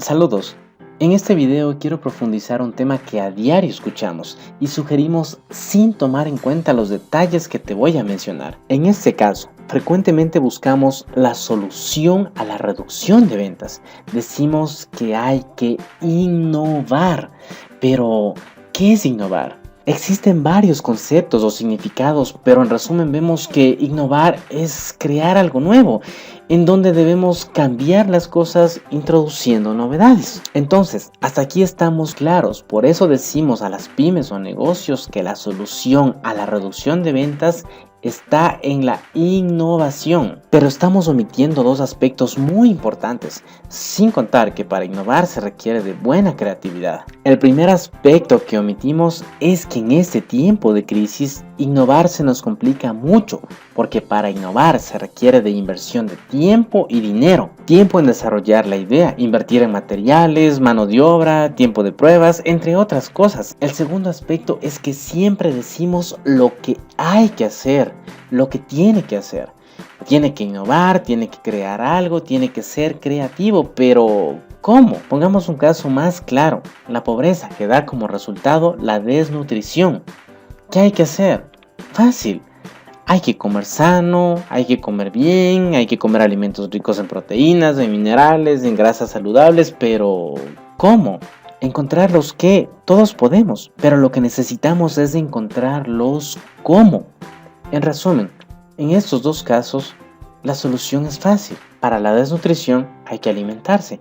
Saludos. En este video quiero profundizar un tema que a diario escuchamos y sugerimos sin tomar en cuenta los detalles que te voy a mencionar. En este caso, frecuentemente buscamos la solución a la reducción de ventas. Decimos que hay que innovar, pero ¿qué es innovar? Existen varios conceptos o significados, pero en resumen vemos que innovar es crear algo nuevo, en donde debemos cambiar las cosas introduciendo novedades. Entonces, hasta aquí estamos claros, por eso decimos a las pymes o negocios que la solución a la reducción de ventas está en la innovación, pero estamos omitiendo dos aspectos muy importantes, sin contar que para innovar se requiere de buena creatividad. El primer aspecto que omitimos es que en este tiempo de crisis, innovar se nos complica mucho, porque para innovar se requiere de inversión de tiempo y dinero. Tiempo en desarrollar la idea, invertir en materiales, mano de obra, tiempo de pruebas, entre otras cosas. El segundo aspecto es que siempre decimos lo que hay que hacer, lo que tiene que hacer. Tiene que innovar, tiene que crear algo, tiene que ser creativo, pero ¿cómo? Pongamos un caso más claro, la pobreza que da como resultado la desnutrición. ¿Qué hay que hacer? Fácil. Hay que comer sano, hay que comer bien, hay que comer alimentos ricos en proteínas, en minerales, en grasas saludables, pero ¿cómo? Encontrar los qué, todos podemos, pero lo que necesitamos es encontrar los cómo. En resumen, en estos dos casos, la solución es fácil. Para la desnutrición hay que alimentarse,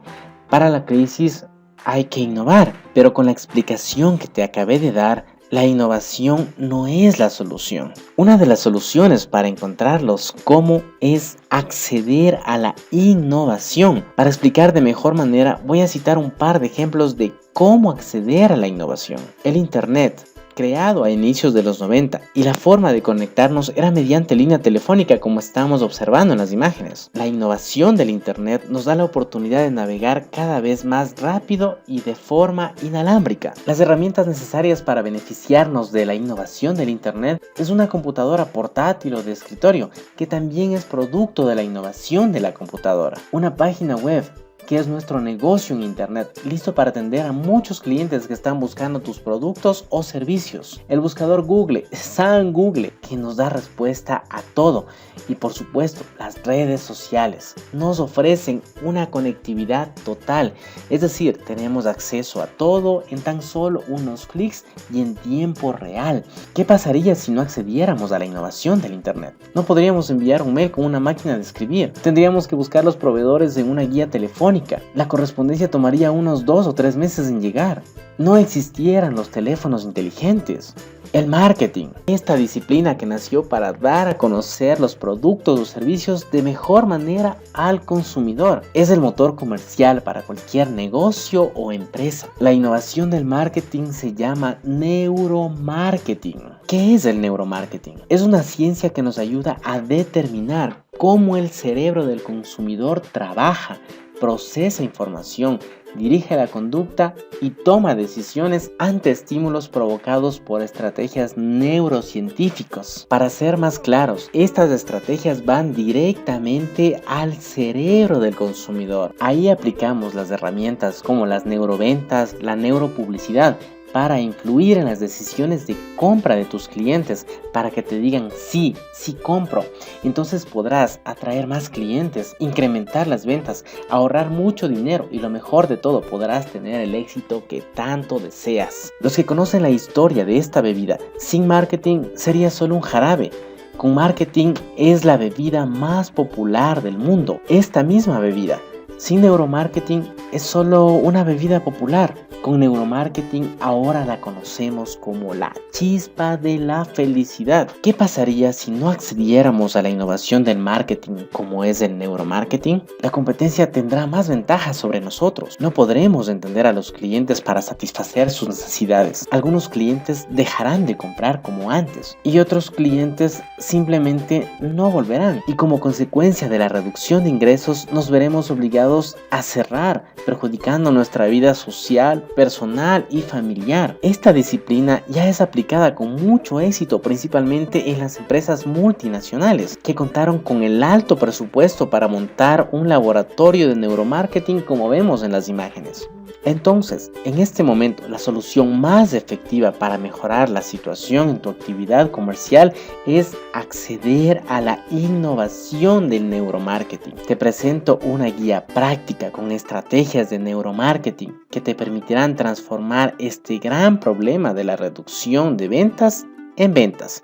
para la crisis hay que innovar, pero con la explicación que te acabé de dar, la innovación no es la solución. Una de las soluciones para encontrar los cómo es acceder a la innovación. Para explicar de mejor manera, voy a citar un par de ejemplos de cómo acceder a la innovación. El Internet, creado a inicios de los 90, y la forma de conectarnos era mediante línea telefónica, como estamos observando en las imágenes. La innovación del Internet nos da la oportunidad de navegar cada vez más rápido y de forma inalámbrica. Las herramientas necesarias para beneficiarnos de la innovación del Internet es una computadora portátil o de escritorio, que también es producto de la innovación de la computadora. Una página web, que es nuestro negocio en Internet, listo para atender a muchos clientes que están buscando tus productos o servicios. El buscador Google, San Google, que nos da respuesta a todo. Y por supuesto, las redes sociales nos ofrecen una conectividad total. Es decir, tenemos acceso a todo en tan solo unos clics y en tiempo real. ¿Qué pasaría si no accediéramos a la innovación del Internet? No podríamos enviar un mail con una máquina de escribir. Tendríamos que buscar los proveedores en una guía telefónica. La correspondencia tomaría unos 2 o 3 meses en llegar. No existieran los teléfonos inteligentes. El marketing, esta disciplina que nació para dar a conocer los productos o servicios de mejor manera al consumidor, es el motor comercial para cualquier negocio o empresa. La innovación del marketing se llama neuromarketing. ¿Qué es el neuromarketing? Es una ciencia que nos ayuda a determinar cómo el cerebro del consumidor trabaja, procesa información, dirige la conducta y toma decisiones ante estímulos provocados por estrategias neurocientíficas. Para ser más claros, estas estrategias van directamente al cerebro del consumidor. Ahí aplicamos las herramientas como las neuroventas, la neuropublicidad, para influir en las decisiones de compra de tus clientes, para que te digan sí compro. Entonces podrás atraer más clientes, incrementar las ventas, ahorrar mucho dinero y lo mejor de todo, podrás tener el éxito que tanto deseas. Los que conocen la historia de esta bebida, sin marketing sería solo un jarabe. Con marketing es la bebida más popular del mundo. Esta misma bebida, sin neuromarketing, es solo una bebida popular. Con neuromarketing ahora la conocemos como la chispa de la felicidad. ¿Qué pasaría si no accediéramos a la innovación del marketing como es el neuromarketing? La competencia tendrá más ventajas sobre nosotros. No podremos entender a los clientes para satisfacer sus necesidades. Algunos clientes dejarán de comprar como antes y otros clientes simplemente no volverán. Y como consecuencia de la reducción de ingresos nos veremos obligados a cerrar perjudicando nuestra vida social, personal y familiar. Esta disciplina ya es aplicada con mucho éxito, principalmente en las empresas multinacionales, que contaron con el alto presupuesto para montar un laboratorio de neuromarketing como vemos en las imágenes. Entonces, en este momento, la solución más efectiva para mejorar la situación en tu actividad comercial es acceder a la innovación del neuromarketing. Te presento una guía práctica con estrategias de neuromarketing que te permitirán transformar este gran problema de la reducción de ventas en ventas.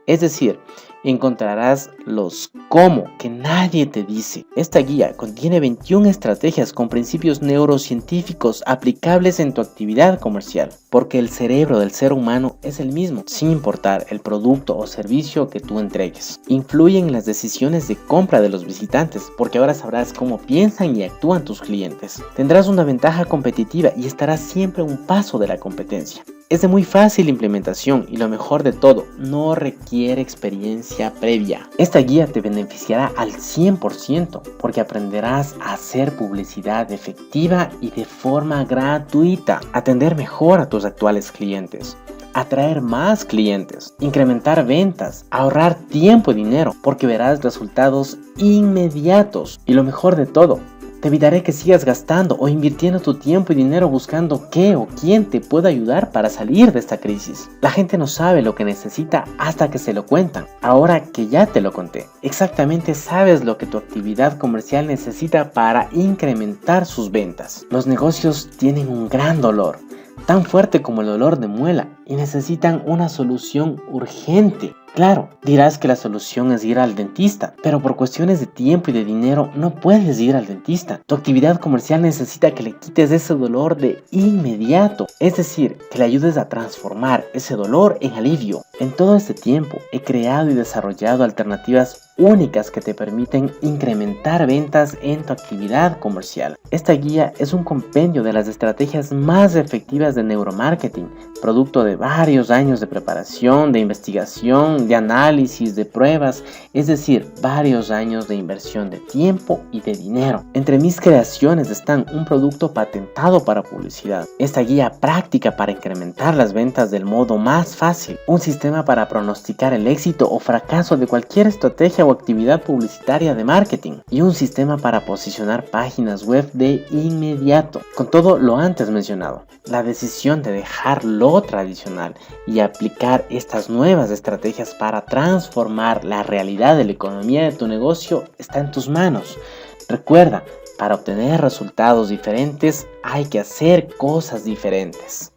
Es decir, encontrarás los cómo que nadie te dice. Esta guía contiene 21 estrategias con principios neurocientíficos aplicables en tu actividad comercial, porque el cerebro del ser humano es el mismo, sin importar el producto o servicio que tú entregues. Influyen en las decisiones de compra de los visitantes, porque ahora sabrás cómo piensan y actúan tus clientes. Tendrás una ventaja competitiva y estarás siempre a un paso de la competencia. Es de muy fácil implementación y lo mejor de todo, no requiere experiencia previa. Esta guía te beneficiará al 100% porque aprenderás a hacer publicidad efectiva y de forma gratuita, atender mejor a tus actuales clientes, atraer más clientes, incrementar ventas, ahorrar tiempo y dinero porque verás resultados inmediatos y lo mejor de todo, te evitaré que sigas gastando o invirtiendo tu tiempo y dinero buscando qué o quién te pueda ayudar para salir de esta crisis. La gente no sabe lo que necesita hasta que se lo cuentan. Ahora que ya te lo conté, exactamente sabes lo que tu actividad comercial necesita para incrementar sus ventas. Los negocios tienen un gran dolor, tan fuerte como el dolor de muela, y necesitan una solución urgente. Claro, dirás que la solución es ir al dentista, pero por cuestiones de tiempo y de dinero no puedes ir al dentista. Tu actividad comercial necesita que le quites ese dolor de inmediato, es decir, que le ayudes a transformar ese dolor en alivio. En todo este tiempo he creado y desarrollado alternativas únicas que te permiten incrementar ventas en tu actividad comercial. Esta guía es un compendio de las estrategias más efectivas de neuromarketing, producto de varios años de preparación, de investigación, de análisis, de pruebas, es decir, varios años de inversión de tiempo y de dinero. Entre mis creaciones están un producto patentado para publicidad, esta guía práctica para incrementar las ventas del modo más fácil, un sistema para pronosticar el éxito o fracaso de cualquier estrategia o actividad publicitaria de marketing y un sistema para posicionar páginas web de inmediato. Con todo lo antes mencionado, la decisión de dejar lo tradicional y aplicar estas nuevas estrategias para transformar la realidad de la economía de tu negocio está en tus manos. Recuerda, para obtener resultados diferentes hay que hacer cosas diferentes.